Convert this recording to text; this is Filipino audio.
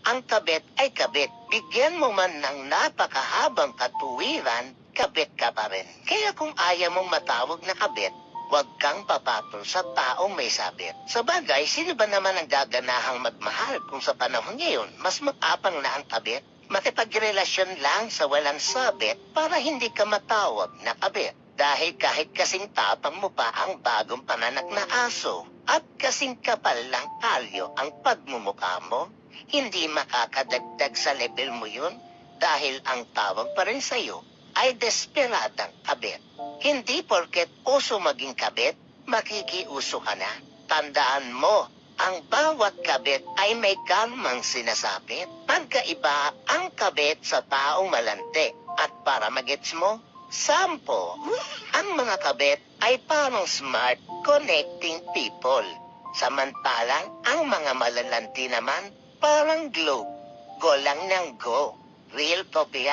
ang kabit ay kabit. Bigyan mo man ng napakahabang katuwiran, kabit ka pa rin. Kaya kung ayaw mong matawag na kabit, huwag kang papatol sa taong may sabit. Sa bagay, sino ba naman ang gaganahang magmahal kung sa panahon ngayon mas matapang na ang kabit? Makipagrelasyon lang sa walang sabit para hindi ka matawag na kabit. Dahil kahit kasing tapang mo pa ang bagong pananak na aso at kasing kapal lang kalyo ang pagmumukha mo, hindi makakadagdag sa level mo yun dahil ang tawag pa rin sa'yo ay desperadang kabit. Hindi porket uso maging kabit, makikiuso ka na. Tandaan mo, ang bawat kabit ay may kalmang sinasabit. Pagkaiba ang kabit sa taong malante. At para magets mo, sampo, ang mga kabit ay parang smart connecting people. Samantalang ang mga malalanti naman parang globe. Go lang ng go. Real to be